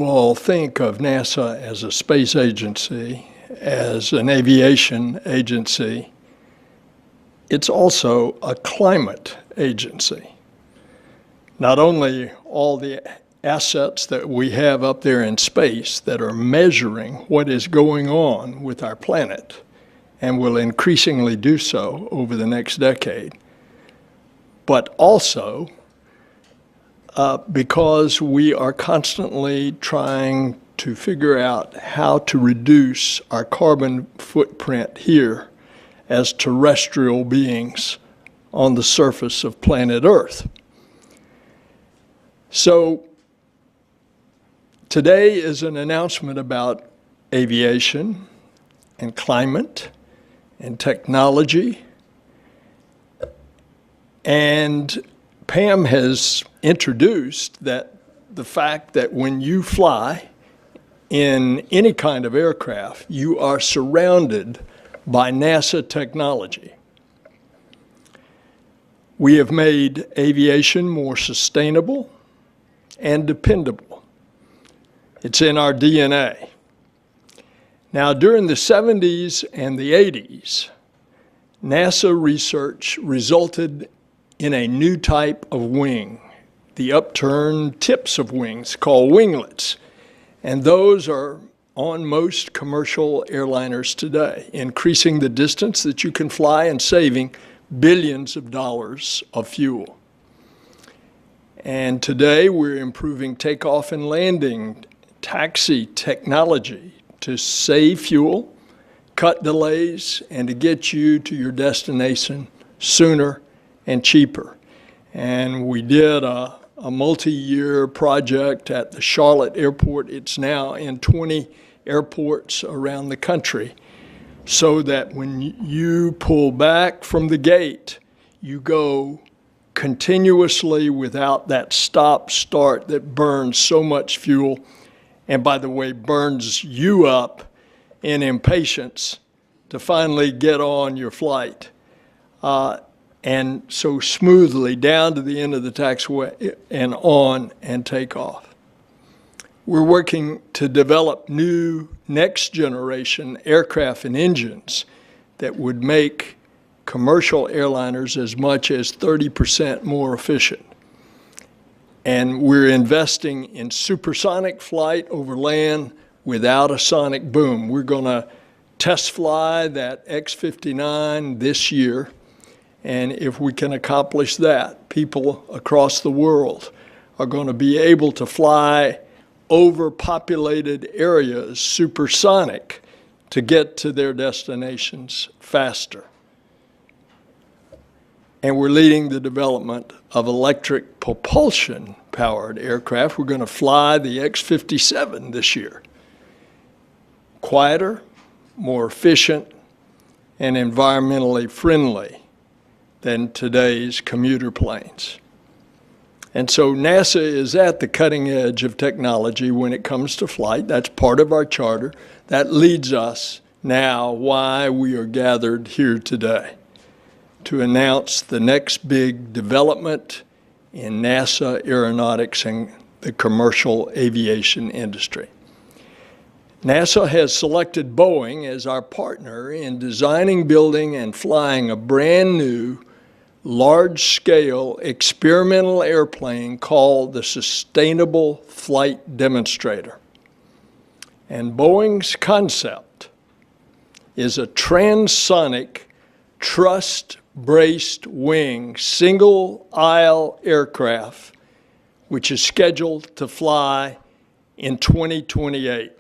Well, think of NASA as a space agency, as an aviation agency. It's also a climate agency. Not only all the assets that we have up there in space that are measuring what is going on with our planet, and will increasingly do so over the next decade, but also because we are constantly trying to figure out how to reduce our carbon footprint here as terrestrial beings on the surface of planet Earth. So today is an announcement about aviation and climate and technology. And Pam has introduced that the fact that when you fly in any kind of aircraft, you are surrounded by NASA technology. We have made aviation more sustainable and dependable. It's in our DNA. Now, during the 70s and the 80s, NASA research resulted in a new type of wing, the upturned tips of wings called winglets. And those are on most commercial airliners today, increasing the distance that you can fly and saving billions of dollars of fuel. And today we're improving takeoff and landing, taxi technology to save fuel, cut delays, and to get you to your destination sooner and cheaper. And we did a multi-year project at the Charlotte airport. It's now in 20 airports around the country, so that when you pull back from the gate, you go continuously without that stop-start that burns so much fuel, and by the way, burns you up in impatience to finally get on your flight. And so smoothly down to the end of the taxiway and on and take off. We're working to develop new next generation aircraft and engines that would make commercial airliners as much as 30% more efficient. And we're investing in supersonic flight over land without a sonic boom. We're going to test fly that X-59 this year. And if we can accomplish that, people across the world are going to be able to fly over populated areas supersonic to get to their destinations faster. And we're leading the development of electric propulsion-powered aircraft. We're going to fly the X-57 this year. Quieter, more efficient, and environmentally friendly than today's commuter planes. And so NASA is at the cutting edge of technology when it comes to flight. That's part of our charter. That leads us now why we are gathered here today, to announce the next big development in NASA aeronautics and the commercial aviation industry. NASA has selected Boeing as our partner in designing, building, and flying a brand new large-scale experimental airplane called the Sustainable Flight Demonstrator. And Boeing's concept is a transonic, truss-braced wing, single-aisle aircraft, which is scheduled to fly in 2028.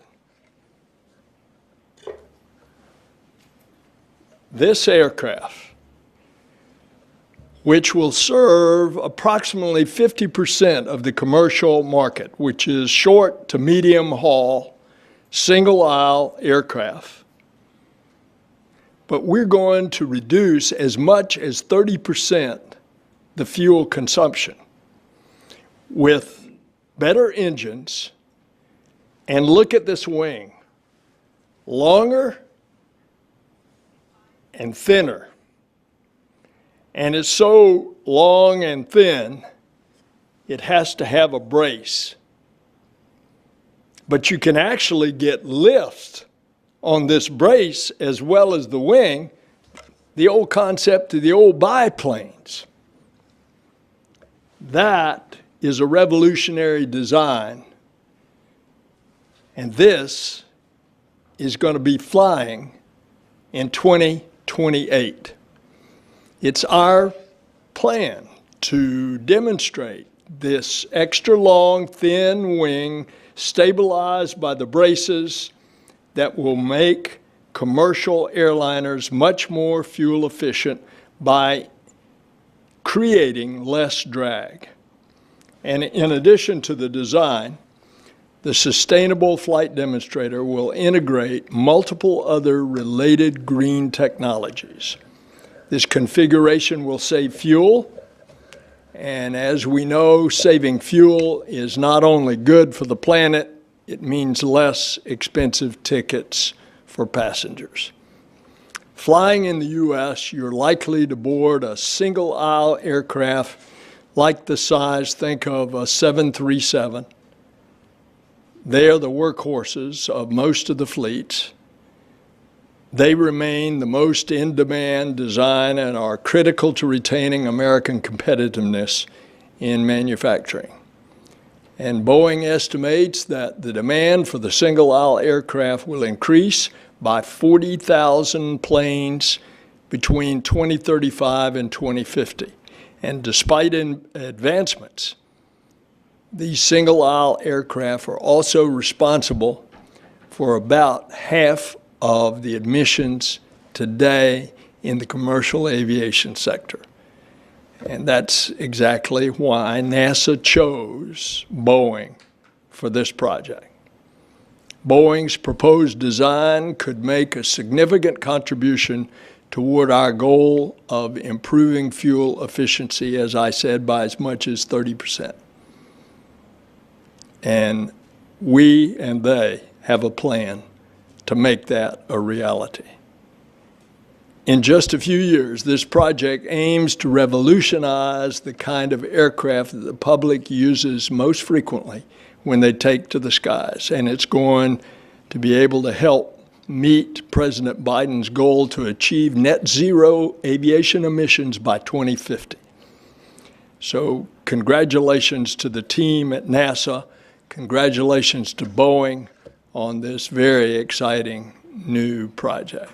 This aircraft, which will serve approximately 50% of the commercial market, which is short to medium haul, single aisle aircraft. But we're going to reduce as much as 30% the fuel consumption with better engines. And look at this wing, longer and thinner. And it's so long and thin, it has to have a brace. but you can actually get lift on this brace as well as the wing, the old concept of the old biplanes. That is a revolutionary design, and this is going to be flying in 2028. It's our plan to demonstrate this extra long, thin wing stabilized by the braces that will make commercial airliners much more fuel efficient by creating less drag. And in addition to the design, the Sustainable Flight Demonstrator will integrate multiple other related green technologies. This configuration will save fuel, and as we know, saving fuel is not only good for the planet, it means less expensive tickets for passengers. Flying in the U.S., you're likely to board a single-aisle aircraft like the size, think of a 737. They are the workhorses of most of the fleets. They remain the most in-demand design and are critical to retaining American competitiveness in manufacturing. And Boeing estimates that the demand for the single-aisle aircraft will increase by 40,000 planes between 2035 and 2050. And despite advancements, these single-aisle aircraft are also responsible for about half of the emissions today in the commercial aviation sector. And that's exactly why NASA chose Boeing for this project. Boeing's proposed design could make a significant contribution toward our goal of improving fuel efficiency, as I said, by as much as 30%. And we and they have a plan to make that a reality. In just a few years, this project aims to revolutionize the kind of aircraft that the public uses most frequently when they take to the skies, and it's going to be able to help meet President Biden's goal to achieve net zero aviation emissions by 2050. So congratulations to the team at NASA. Congratulations to Boeing on this very exciting new project.